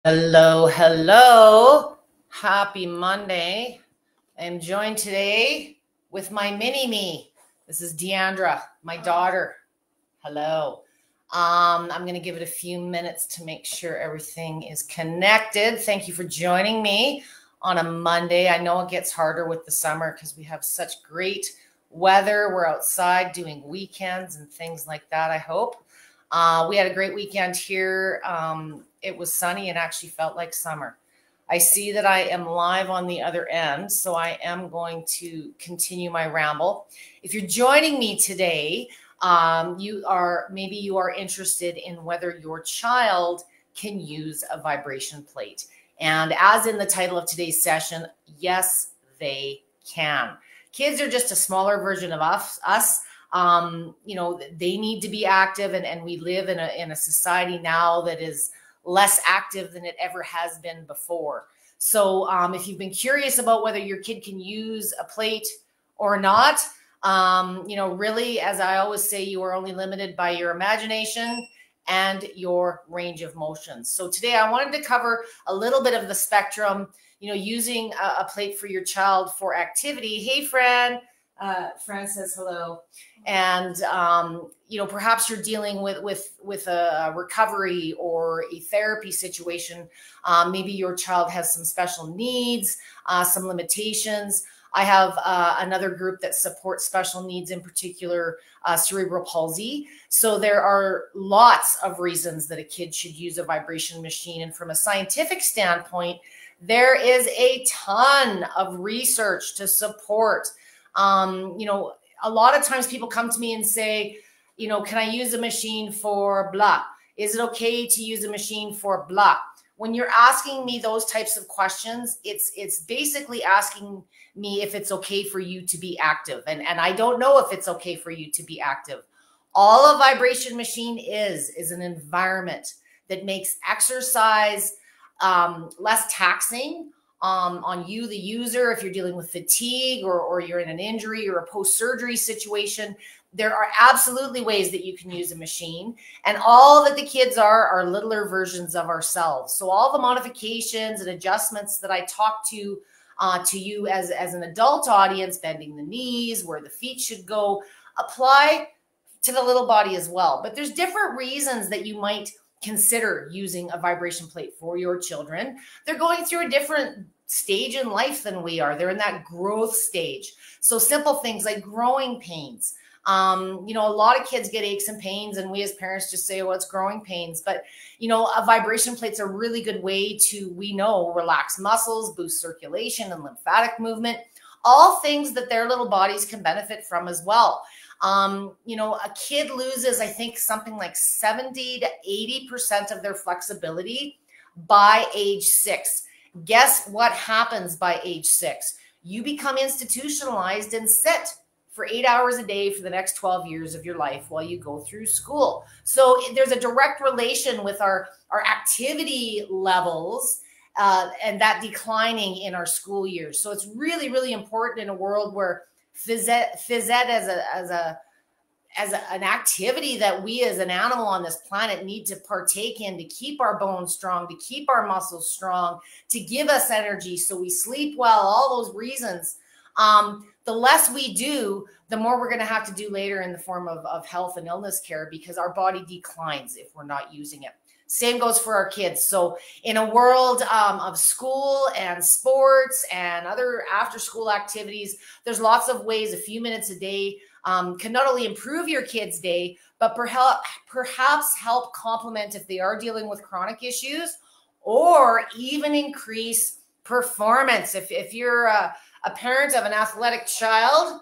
Hello, hello. Happy Monday. I'm joined today with my mini me. This is Deandra, my daughter. Hello. I'm going to give it a few minutes to make sure everything is connected. Thank you for joining me on a Monday. I know it gets harder with the summer because we have such great weather. We're outside doing weekends and things like that, I hope. We had a great weekend here. It was sunny and actually felt like summer. I see that I am live on the other end, so I am going to continue my ramble. If you're joining me today, you are interested in whether your child can use a vibration plate. And as in the title of today's session, yes, they can. Kids are just a smaller version of us. They need to be active, and we live in a society now that is less active than it ever has been before. So if you've been curious about whether your kid can use a plate or not, really, as I always say, you are only limited by your imagination and your range of motions. So today I wanted to cover a little bit of the spectrum, using a plate for your child for activity. Hey, Fran. Fran says hello. And, perhaps you're dealing with a recovery or a therapy situation. Maybe your child has some special needs, some limitations. I have another group that supports special needs, in particular, cerebral palsy. So there are lots of reasons that a kid should use a vibration machine. And from a scientific standpoint, there is a ton of research to support. A lot of times people come to me and say, can I use a machine for blah? Is it okay to use a machine for blah? When you're asking me those types of questions, it's basically asking me if it's okay for you to be active. And I don't know if it's okay for you to be active. All a vibration machine is an environment that makes exercise less taxing on you, the user. If you're dealing with fatigue or you're in an injury or a post-surgery situation, there are absolutely ways that you can use a machine. And all that the kids are littler versions of ourselves. So all the modifications and adjustments that I talk to you as an adult audience, bending the knees, where the feet should go, apply to the little body as well. But there's different reasons that you might consider using a vibration plate for your children. They're going through a different stage in life than we are. They're in that growth stage. So simple things like growing pains. A lot of kids get aches and pains, and we as parents just say, well, it's growing pains. But, a vibration plate's a really good way to, relax muscles, boost circulation and lymphatic movement, all things that their little bodies can benefit from as well. A kid loses, I think, something like 70 to 80% of their flexibility by age 6. Guess what happens by age 6? You become institutionalized and sit for 8 hours a day for the next 12 years of your life while you go through school. So there's a direct relation with our activity levels and that declining in our school years. So it's really, really important in a world where phys ed as an activity that we as an animal on this planet need to partake in to keep our bones strong, to keep our muscles strong, to give us energy so we sleep well, all those reasons. The less we do, the more we're going to have to do later in the form of health and illness care, because our body declines if we're not using it. Same goes for our kids. So in a world of school and sports and other after-school activities, there's lots of ways a few minutes a day can not only improve your kid's day, but perhaps help complement if they are dealing with chronic issues, or even increase performance. If you're a parent of an athletic child,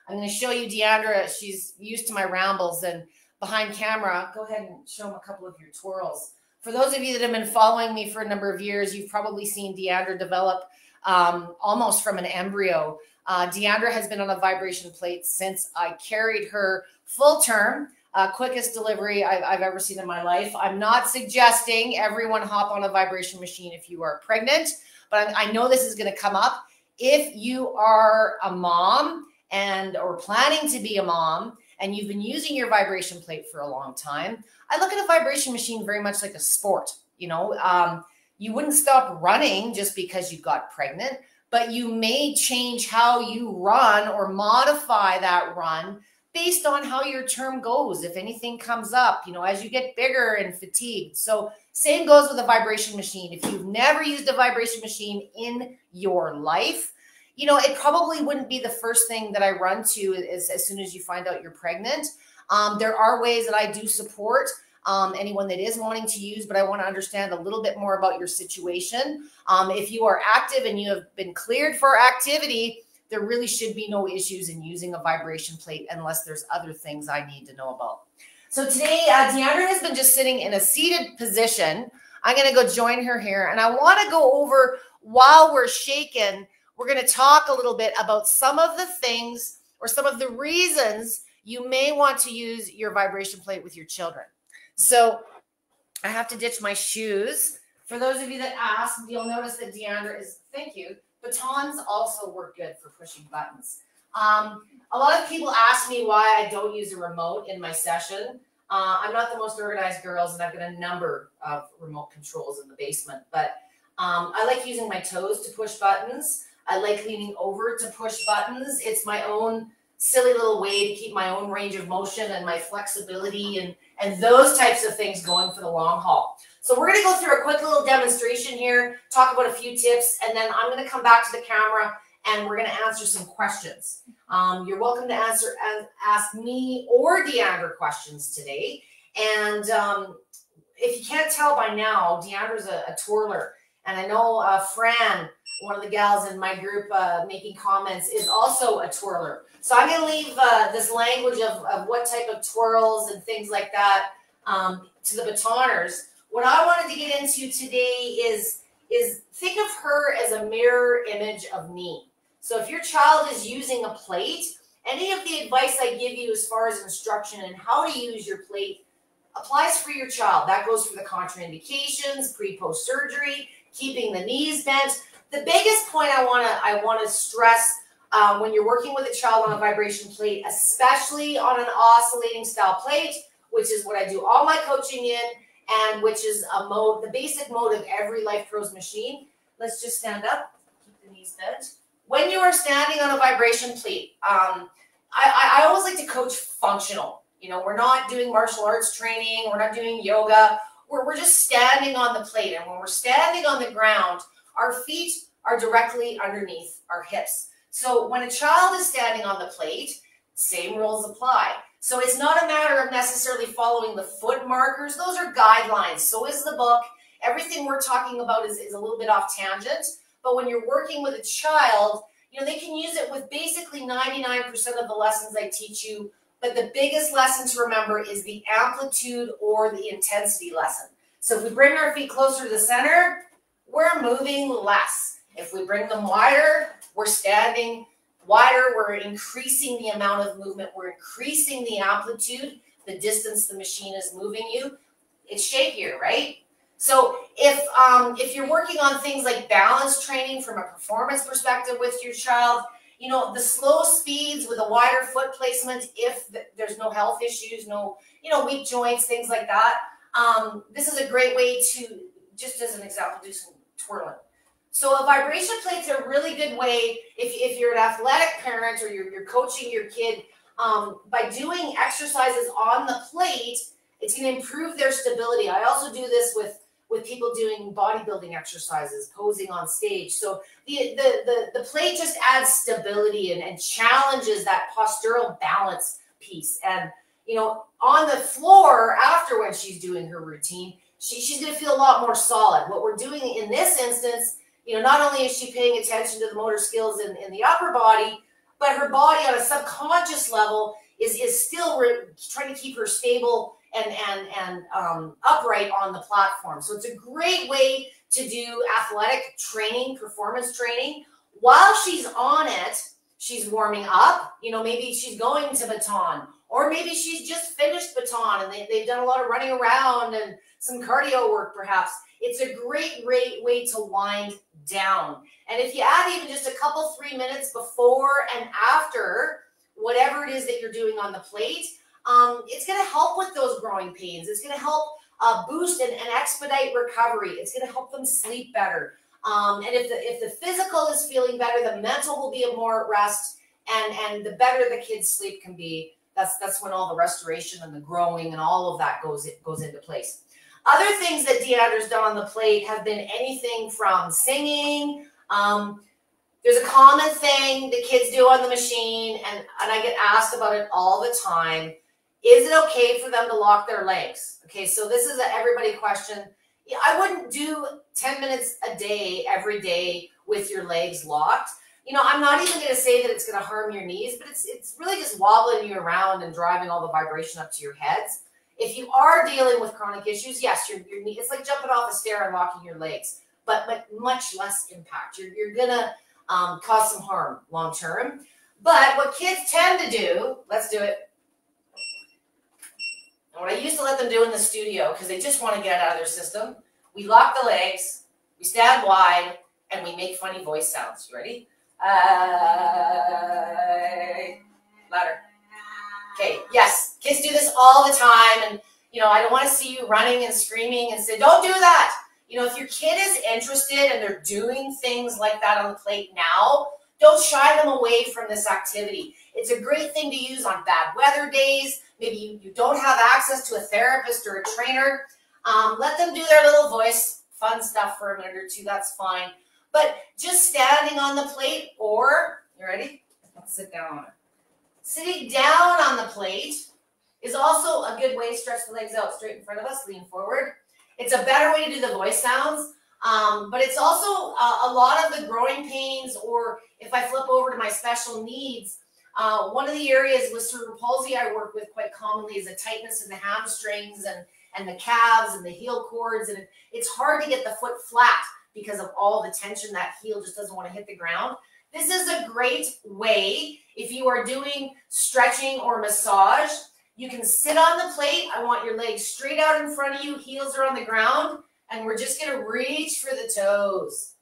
I'm going to show you Deandra. She's used to my rambles, and behind camera, go ahead and show them a couple of your twirls. For those of you that have been following me for a number of years, you've probably seen Deandra develop almost from an embryo. Deandra has been on a vibration plate since I carried her full term, quickest delivery I've ever seen in my life. I'm not suggesting everyone hop on a vibration machine if you are pregnant, but I know this is going to come up. If you are a mom or planning to be a mom, and you've been using your vibration plate for a long time, I look at a vibration machine very much like a sport. You know, you wouldn't stop running just because you got pregnant, but you may change how you run or modify that run based on how your term goes. If anything comes up, you know, as you get bigger and fatigued. So same goes with a vibration machine. If you've never used a vibration machine in your life, you know, it probably wouldn't be the first thing that I run to as soon as you find out you're pregnant. There are ways that I do support anyone that is wanting to use, but I want to understand a little bit more about your situation. If you are active and you have been cleared for activity, there really should be no issues in using a vibration plate unless there's other things I need to know about. So today, Deandra has been just sitting in a seated position. I'm going to go join her here, and I want to go over, while we're shaking, we're going to talk a little bit about some of the things or some of the reasons you may want to use your vibration plate with your children. So I have to ditch my shoes. For those of you that asked, you'll notice that Deandra is, thank you, batons also work good for pushing buttons. A lot of people ask me why I don't use a remote in my session. I'm not the most organized girls, and I've got a number of remote controls in the basement, but I like using my toes to push buttons. I like leaning over to push buttons. It's my own silly little way to keep my own range of motion and my flexibility and those types of things going for the long haul. So we're going to go through a quick little demonstration here, talk about a few tips, and then I'm going to come back to the camera and we're going to answer some questions. You're welcome to ask me or Deandra questions today. And if you can't tell by now, Deandra's a twirler. And I know Fran, one of the gals in my group making comments, is also a twirler. So I'm going to leave this language of what type of twirls and things like that to the batoners. What I wanted to get into today is think of her as a mirror image of me. So if your child is using a plate, any of the advice I give you as far as instruction and how to use your plate applies for your child. That goes for the contraindications, pre-post surgery, keeping the knees bent. The biggest point I want to stress when you're working with a child on a vibration plate, especially on an oscillating style plate, which is what I do all my coaching in, and which is a mode, the basic mode of every Life Pros machine. Let's just stand up, keep the knees bent. When you are standing on a vibration plate, I always like to coach functional. You know, we're not doing martial arts training, we're not doing yoga, we're just standing on the plate. And when we're standing on the ground, our feet are directly underneath our hips. So when a child is standing on the plate, same rules apply. So it's not a matter of necessarily following the foot markers. Those are guidelines. So is the book. Everything we're talking about is a little bit off tangent. But when you're working with a child, you know, they can use it with basically 99% of the lessons I teach you. But the biggest lesson to remember is the amplitude or the intensity lesson. So if we bring our feet closer to the center, we're moving less. If we bring them wider, we're standing wider. We're increasing the amount of movement. We're increasing the amplitude, the distance the machine is moving you. It's shakier, right? So if you're working on things like balance training from a performance perspective with your child, you know, the slow speeds with a wider foot placement, if there's no health issues, no, you know, weak joints, things like that, this is a great way to, just as an example, do some twirling. So a vibration plate's a really good way if you're an athletic parent or you're coaching your kid, by doing exercises on the plate, it's going to improve their stability. I also do this with people doing bodybuilding exercises, posing on stage. So the plate just adds stability and challenges that postural balance piece. And, you know, on the floor after when she's doing her routine, she's going to feel a lot more solid. What we're doing in this instance, you know, not only is she paying attention to the motor skills in the upper body, but her body on a subconscious level is still trying to keep her stable and upright on the platform. So it's a great way to do athletic training, performance training. While she's on it, she's warming up. You know, maybe she's going to baton, or maybe she's just finished baton and they've done a lot of running around and some cardio work perhaps. It's a great way to wind down. And if you add even just a couple, 3 minutes before and after whatever it is that you're doing on the plate, it's going to help with those growing pains. It's going to help boost and expedite recovery. It's going to help them sleep better. And if the physical is feeling better, the mental will be more at rest, and the better the kids' sleep can be. That's when all the restoration and the growing and all of that goes into place. Other things that Deandra's done on the plate have been anything from singing. There's a common thing the kids do on the machine, and I get asked about it all the time. Is it okay for them to lock their legs? Okay, so this is an everybody question. Yeah, I wouldn't do 10 minutes a day, every day, with your legs locked. You know, I'm not even going to say that it's going to harm your knees, but it's really just wobbling you around and driving all the vibration up to your heads. If you are dealing with chronic issues, yes, your knee, it's like jumping off a stair and locking your legs, but much less impact. You're going to cause some harm long term. But what kids tend to do, let's do it. And what I used to let them do in the studio, because they just want to get it out of their system, we lock the legs, we stand wide, and we make funny voice sounds. You ready? Louder. Okay, yes, kids do this all the time, and you know, I don't want to see you running and screaming and say, don't do that. You know, if your kid is interested and they're doing things like that on the plate now, don't shy them away from this activity. It's a great thing to use on bad weather days. Maybe you don't have access to a therapist or a trainer. Let them do their little voice fun stuff for a minute or two. That's fine. But just standing on the plate, or, you ready? Let's sit down on it. Sitting down on the plate is also a good way to stretch the legs out straight in front of us, lean forward. It's a better way to do the voice sounds, but it's also a lot of the growing pains, or if I flip over to my special needs, one of the areas with cerebral palsy I work with quite commonly is a tightness in the hamstrings and the calves and the heel cords, and it's hard to get the foot flat because of all the tension. That heel just doesn't want to hit the ground. This is a great way if you are doing stretching or massage. You can sit on the plate. I want your legs straight out in front of you, heels are on the ground, and we're just going to reach for the toes.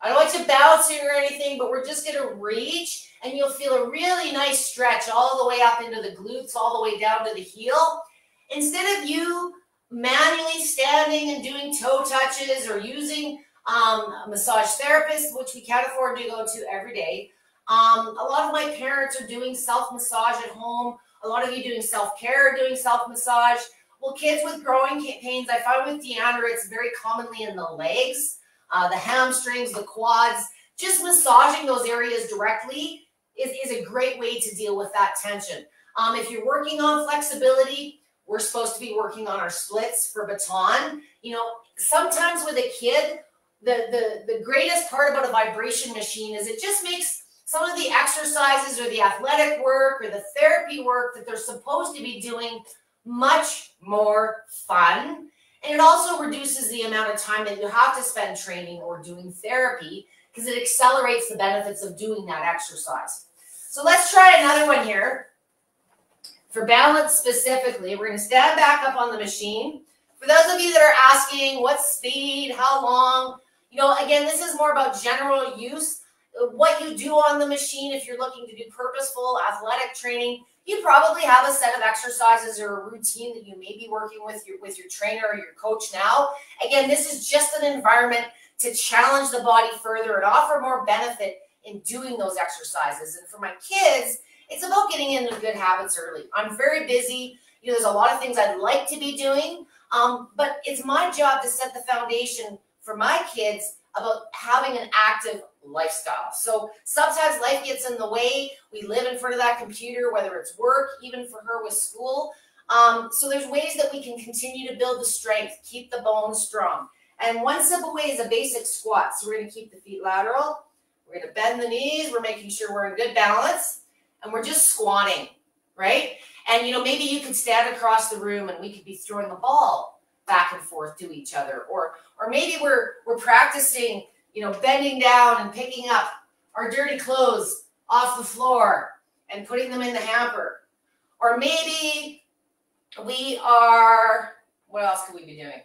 I don't want you bouncing or anything, but we're just going to reach, and you'll feel a really nice stretch all the way up into the glutes, all the way down to the heel. Instead of you manually standing and doing toe touches or using a massage therapist, which we can't afford to go to every day, a lot of my parents are doing self-massage at home. A lot of you doing self-care, doing self-massage. Well, kids with growing pains, I find with Deandra, it's very commonly in the legs, the hamstrings, the quads. Just massaging those areas directly is a great way to deal with that tension. If you're working on flexibility, we're supposed to be working on our splits for baton. You know, sometimes with a kid, the greatest part about a vibration machine is it just makes some of the exercises or the athletic work or the therapy work that they're supposed to be doing much more fun. And it also reduces the amount of time that you have to spend training or doing therapy, because it accelerates the benefits of doing that exercise. So let's try another one here. For balance specifically, we're going to stand back up on the machine. For those of you that are asking what speed, how long, you know, again, this is more about general use. What you do on the machine, if you're looking to do purposeful athletic training, you probably have a set of exercises or a routine that you may be working with your trainer or your coach now. Again, this is just an environment to challenge the body further and offer more benefit in doing those exercises. And for my kids, it's about getting into good habits early. I'm very busy. You know, there's a lot of things I'd like to be doing, but it's my job to set the foundation for my kids about having an active lifestyle. So sometimes life gets in the way. We live in front of that computer, whether it's work, even for her with school. So there's ways that we can continue to build the strength, keep the bones strong. And one simple way is a basic squat. So we're going to keep the feet lateral. We're going to bend the knees. We're making sure we're in good balance. And we're just squatting, right? And, you know, maybe you could stand across the room and we could be throwing the ball back and forth to each other. Or maybe we're practicing, you know, bending down and picking up our dirty clothes off the floor and putting them in the hamper. Or maybe we are, what else could we be doing?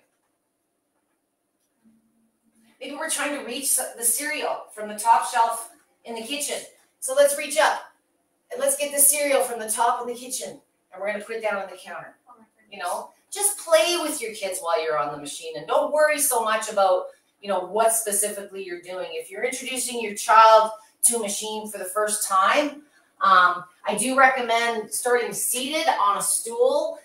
Maybe we're trying to reach the cereal from the top shelf in the kitchen. So let's reach up and let's get the cereal from the top in the kitchen, and we're going to put it down on the counter. You know, just play with your kids while you're on the machine, and don't worry so much about, you know, what specifically you're doing. If you're introducing your child to a machine for the first time, I do recommend starting seated on a stool.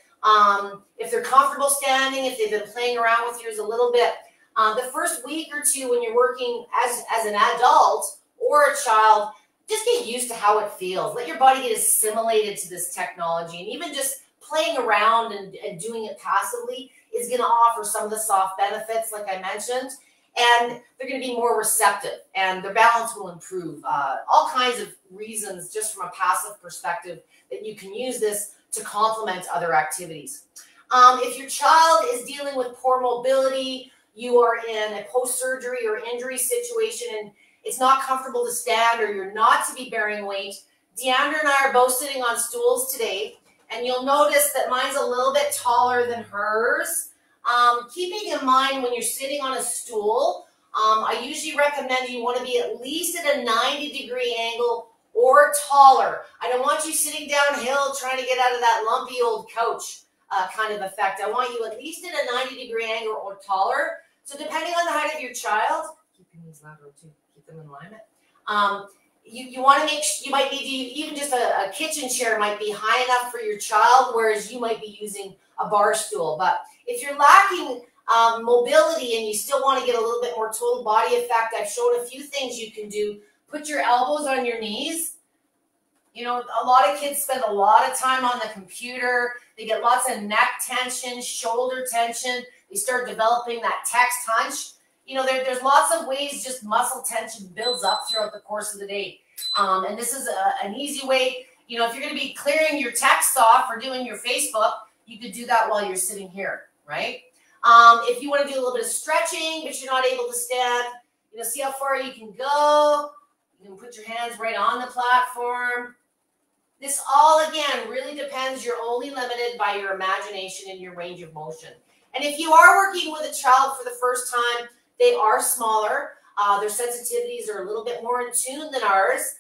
If they're comfortable standing, if they've been playing around with yours a little bit, the first week or two when you're working as an adult or a child, just get used to how it feels. Let your body get assimilated to this technology, and even just playing around and doing it passively is going to offer some of the soft benefits, like I mentioned, and they're going to be more receptive and their balance will improve. All kinds of reasons just from a passive perspective that you can use this to complement other activities. If your child is dealing with poor mobility, you are in a post-surgery or injury situation and it's not comfortable to stand, or you're not to be bearing weight, Deandra and I are both sitting on stools today, and you'll notice that mine's a little bit taller than hers. Keeping in mind when you're sitting on a stool, I usually recommend you want to be at least at a 90-degree angle or taller. I don't want you sitting downhill trying to get out of that lumpy old couch kind of effect. I want you at least at a 90-degree angle or taller. So depending on the height of your child, keeping these lateral too, keep them in alignment. You want to make sure, you might need to, even just a kitchen chair might be high enough for your child, whereas you might be using a bar stool. But if you're lacking mobility and you still want to get a little bit more total body effect, I've shown a few things you can do. Put your elbows on your knees. You know, a lot of kids spend a lot of time on the computer. They get lots of neck tension, shoulder tension. They start developing that text hunch. You know, there's lots of ways just muscle tension builds up throughout the course of the day. And this is an easy way. You know, if you're going to be clearing your text off or doing your Facebook, you could do that while you're sitting here, right? If you want to do a little bit of stretching, but you're not able to stand, you know, see how far you can go. You can put your hands right on the platform. This all, again, really depends. You're only limited by your imagination and your range of motion. And if you are working with a child for the first time, they are smaller. Their sensitivities are a little bit more in tune than ours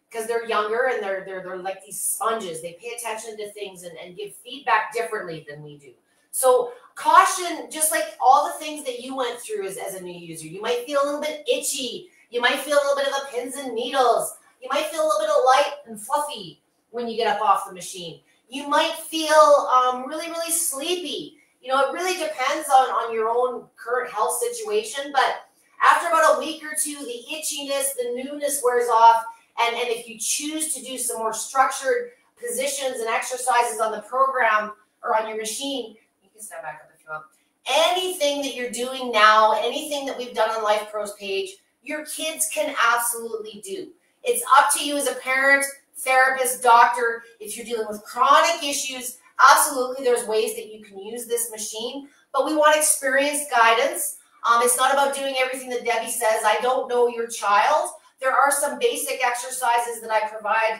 because they're younger and they're like these sponges. They pay attention to things and give feedback differently than we do. So caution, just like all the things that you went through as a new user. You might feel a little bit itchy. You might feel a little bit of a pins and needles. You might feel a little bit of light and fluffy when you get up off the machine. You might feel really, really sleepy. You know, it really depends on your own current health situation. But after about a week or two, the itchiness, the newness wears off. And if you choose to do some more structured positions and exercises on the program or on your machine, you can stand back up if you want. Anything that you're doing now, anything that we've done on Life Pro's page, your kids can absolutely do. It's up to you as a parent, therapist, doctor. If you're dealing with chronic issues, absolutely there's ways that you can use this machine, but we want experienced guidance. It's not about doing everything that Debbie says. I don't know your child. There are some basic exercises that I provide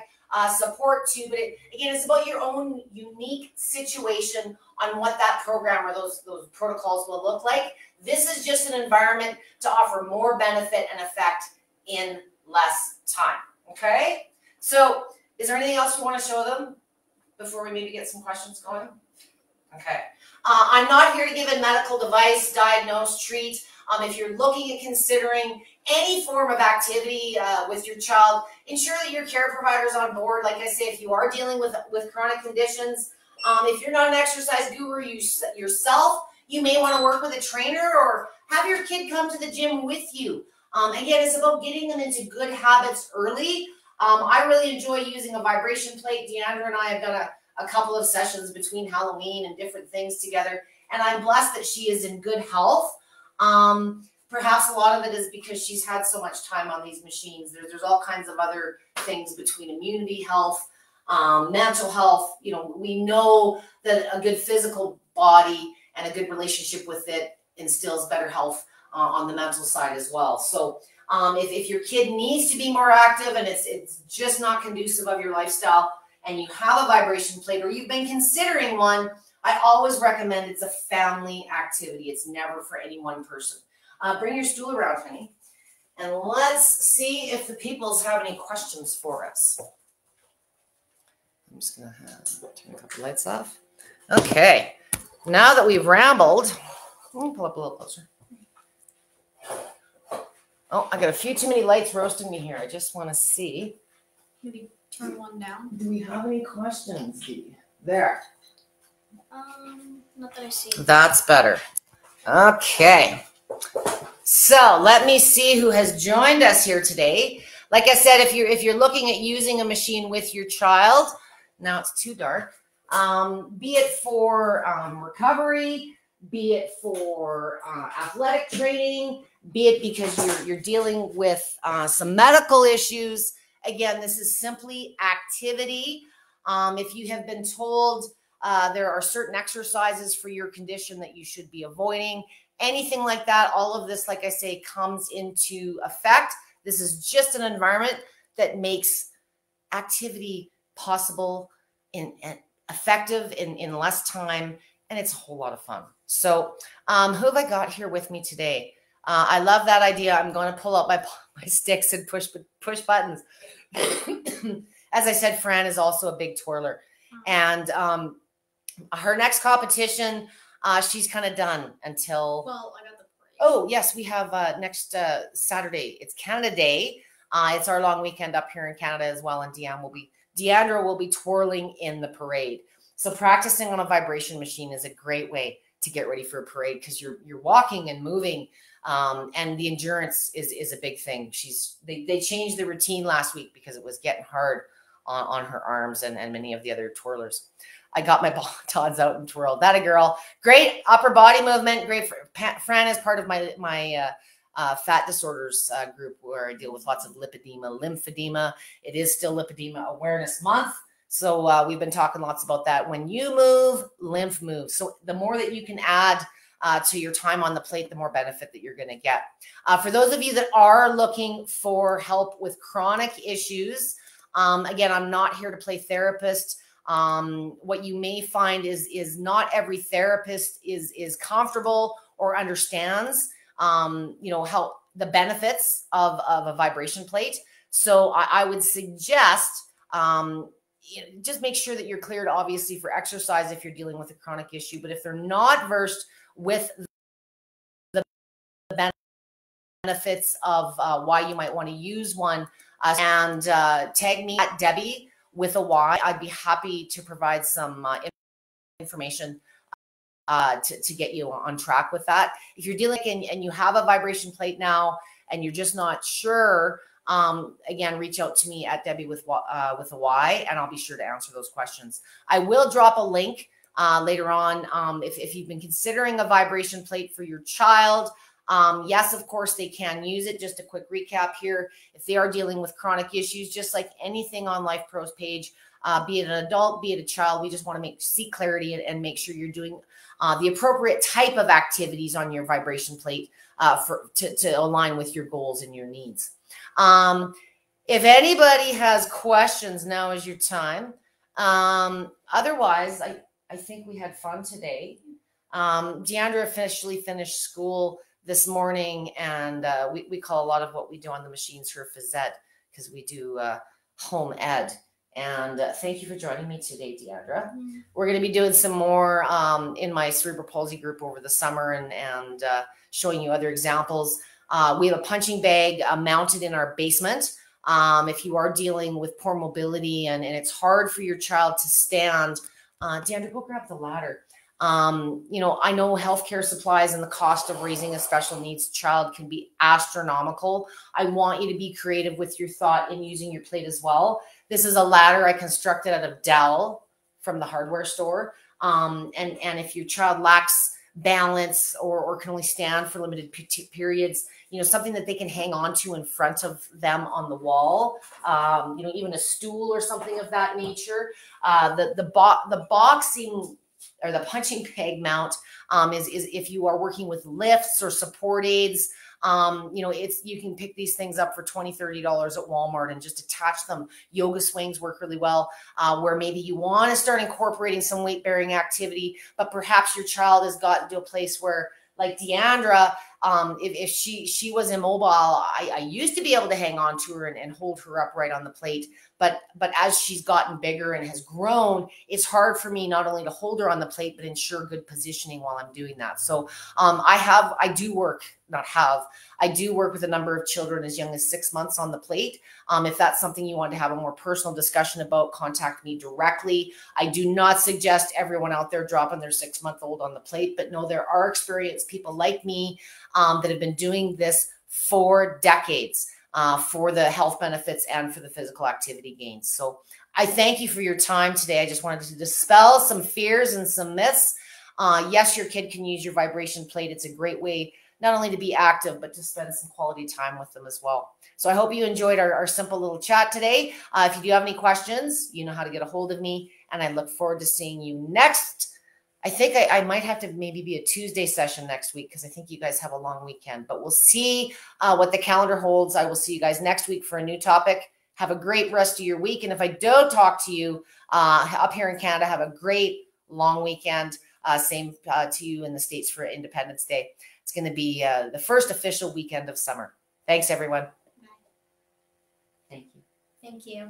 support to, but again, it's about your own unique situation on what that program or those protocols will look like. This is just an environment to offer more benefit and effect in less time. Okay? So is there anything else you want to show them before we maybe get some questions going? Okay. I'm not here to give a medical device, diagnose, treat. If you're looking at considering any form of activity with your child, ensure that your care provider is on board. Like I say, if you are dealing with chronic conditions, if you're not an exercise guru yourself, you may want to work with a trainer or have your kid come to the gym with you. Again, it's about getting them into good habits early. I really enjoy using a vibration plate. Deandra and I have done a couple of sessions between Halloween and different things together, and I'm blessed that she is in good health. Perhaps a lot of it is because she's had so much time on these machines. There's all kinds of other things between immunity, health, mental health. You know, we know that a good physical body and a good relationship with it instills better health on the mental side as well. So if your kid needs to be more active and it's just not conducive of your lifestyle and you have a vibration plate or you've been considering one, I always recommend it's a family activity. It's never for any one person. Bring your stool around, honey. And let's see if the peoples have any questions for us. I'm just going to turn a couple lights off. Okay. now that we've rambled, let me pull up a little closer. Oh, I got a few too many lights roasting me here. I just want to see. Maybe turn one down. Do we have any questions, Dee? There. Not that I see. That's better. Okay. So let me see who has joined us here today. Like I said, if you're looking at using a machine with your child, now it's too dark. Be it for recovery, be it for athletic training, be it because you're dealing with some medical issues. Again, this is simply activity. If you have been told there are certain exercises for your condition that you should be avoiding, anything like that, all of this, like I say, comes into effect. This is just an environment that makes activity possible and effective in less time, and it's a whole lot of fun. So who have I got here with me today? I love that idea. I'm going to pull out my sticks and push buttons. As I said, Fran is also a big twirler. And her next competition, she's kind of done until... Well, I got the parade. Oh, yes, we have next Saturday. It's Canada Day. It's our long weekend up here in Canada as well, and Deandra will be twirling in the parade. So practicing on a vibration machine is a great way to get ready for a parade because you're walking and moving, and the endurance is a big thing. They changed the routine last week because it was getting hard on her arms and many of the other twirlers. I got my Todd's out and twirled. That a girl. Great upper body movement. Great. Fran is part of my fat disorders group where I deal with lots of lipedema, lymphedema. It is still Lipedema Awareness Month. So we've been talking lots about that. When you move, lymph moves. So the more that you can add to your time on the plate, the more benefit that you're going to get. For those of you that are looking for help with chronic issues, again, I'm not here to play therapist. What you may find is not every therapist is comfortable or understands, how the benefits of a vibration plate. So I would suggest, just make sure that you're cleared, obviously, for exercise if you're dealing with a chronic issue. But if they're not versed with the benefits of why you might want to use one, and tag me at Debby with a Y. I'd be happy to provide some information to get you on track with that. If you're dealing and you have a vibration plate now and you're just not sure, again, reach out to me at Debby with a Y, and I'll be sure to answer those questions. I will drop a link later on if you've been considering a vibration plate for your child. Yes, of course, they can use it. Just a quick recap here. If they are dealing with chronic issues, just like anything on Life Pro's page, be it an adult, be it a child, we just want to seek clarity and make sure you're doing the appropriate type of activities on your vibration plate to align with your goals and your needs. If anybody has questions, now is your time. Otherwise, I think we had fun today. Deandra officially finished school this morning, and we call a lot of what we do on the machines her phys ed because we do home ed. And thank you for joining me today, Deandra. Mm-hmm. We're going to be doing some more in my cerebral palsy group over the summer and showing you other examples. We have a punching bag mounted in our basement. If you are dealing with poor mobility and it's hard for your child to stand, Deandra, go grab the ladder. I know healthcare supplies and the cost of raising a special needs child can be astronomical. I want you to be creative with your thought in using your plate as well. This is a ladder I constructed out of Dell from the hardware store. And if your child lacks balance or can only stand for limited periods, something that they can hang on to in front of them on the wall, even a stool or something of that nature. The boxing or the punching bag mount is if you are working with lifts or support aids, you can pick these things up for $20, $30 at Walmart and just attach them. Yoga swings work really well, where maybe you want to start incorporating some weight bearing activity, but perhaps your child has gotten to a place where, like Deandra, if she was immobile, I used to be able to hang on to her and hold her upright on the plate. But as she's gotten bigger and has grown, it's hard for me not only to hold her on the plate, but ensure good positioning while I'm doing that. So I do work with a number of children as young as 6 months on the plate. If that's something you want to have a more personal discussion about, contact me directly. I do not suggest everyone out there dropping their 6-month-old on the plate, but no, there are experienced people like me that have been doing this for decades. For the health benefits and for the physical activity gains. So I thank you for your time today. I just wanted to dispel some fears and some myths. Yes, your kid can use your vibration plate. It's a great way not only to be active, but to spend some quality time with them as well. So I hope you enjoyed our simple little chat today. If you do have any questions, you know how to get a hold of me, and I look forward to seeing you next. I think I might have to maybe be a Tuesday session next week because I think you guys have a long weekend, but we'll see what the calendar holds. I will see you guys next week for a new topic. Have a great rest of your week. And if I don't talk to you up here in Canada, have a great long weekend. Same to you in the States for Independence Day. It's going to be the first official weekend of summer. Thanks, everyone. Bye. Thank you. Thank you.